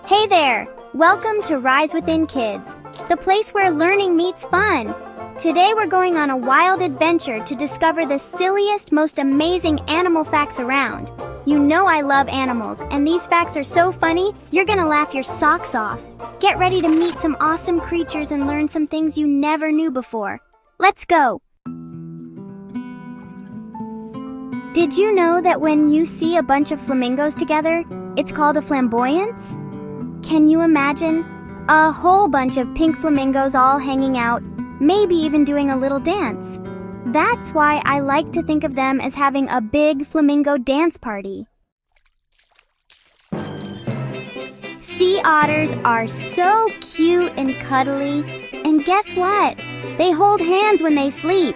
Hey there! Welcome to Rise Within Kids, the place where learning meets fun. Today we're going on a wild adventure to discover the silliest, most amazing animal facts around. You know I love animals, and these facts are so funny, you're gonna laugh your socks off. Get ready to meet some awesome creatures and learn some things you never knew before. Let's go! Did you know that when you see a bunch of flamingos together, it's called a flamboyance? Can you imagine? A whole bunch of pink flamingos all hanging out, maybe even doing a little dance. That's why I like to think of them as having a big flamingo dance party. Sea otters are so cute and cuddly, and guess what? They hold hands when they sleep.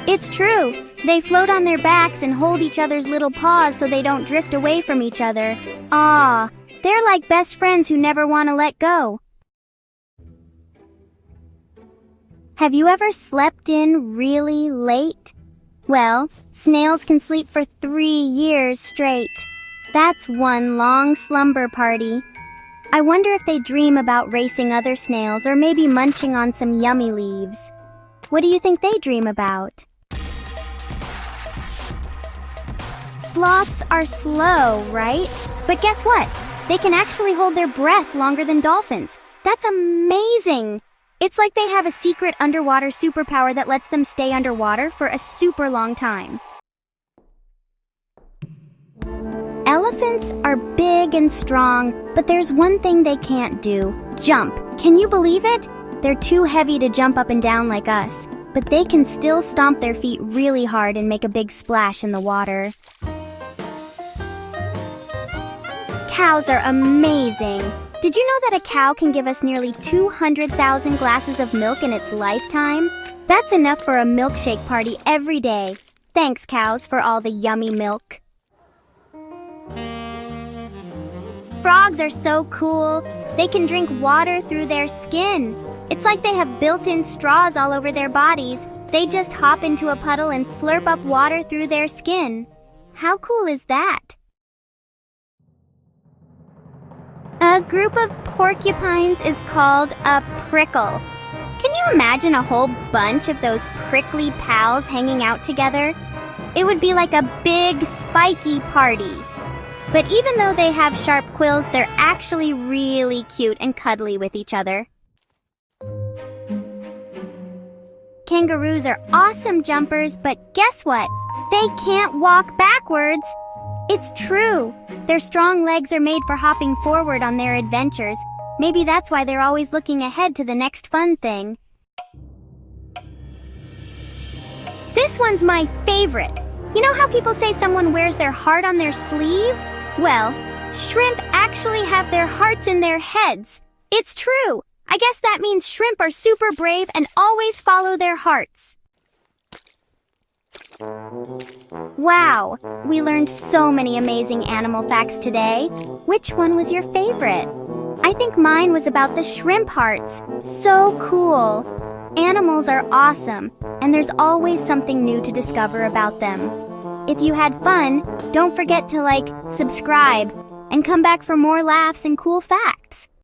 It's true. They float on their backs and hold each other's little paws so they don't drift away from each other. Ah, they're like best friends who never want to let go. Have you ever slept in really late? Well, snails can sleep for 3 years straight. That's one long slumber party. I wonder if they dream about racing other snails or maybe munching on some yummy leaves. What do you think they dream about? Sloths are slow, right? But guess what? They can actually hold their breath longer than dolphins. That's amazing! It's like they have a secret underwater superpower that lets them stay underwater for a super long time. Elephants are big and strong, but there's one thing they can't do: jump. Can you believe it? They're too heavy to jump up and down like us, but they can still stomp their feet really hard and make a big splash in the water. Cows are amazing. Did you know that a cow can give us nearly 200,000 glasses of milk in its lifetime? That's enough for a milkshake party every day. Thanks, cows, for all the yummy milk. Frogs are so cool. They can drink water through their skin. It's like they have built-in straws all over their bodies. They just hop into a puddle and slurp up water through their skin. How cool is that? A group of porcupines is called a prickle. Can you imagine a whole bunch of those prickly pals hanging out together? It would be like a big, spiky party. But even though they have sharp quills, they're actually really cute and cuddly with each other. Kangaroos are awesome jumpers, but guess what? They can't walk backwards. It's true. Their strong legs are made for hopping forward on their adventures. Maybe that's why they're always looking ahead to the next fun thing. This one's my favorite. You know how people say someone wears their heart on their sleeve? Well, shrimp actually have their hearts in their heads. It's true. I guess that means shrimp are super brave and always follow their hearts. Wow, we learned so many amazing animal facts today. Which one was your favorite? I think mine was about the shrimp hearts. So cool. Animals are awesome, and there's always something new to discover about them. If you had fun, don't forget to subscribe, and come back for more laughs and cool facts.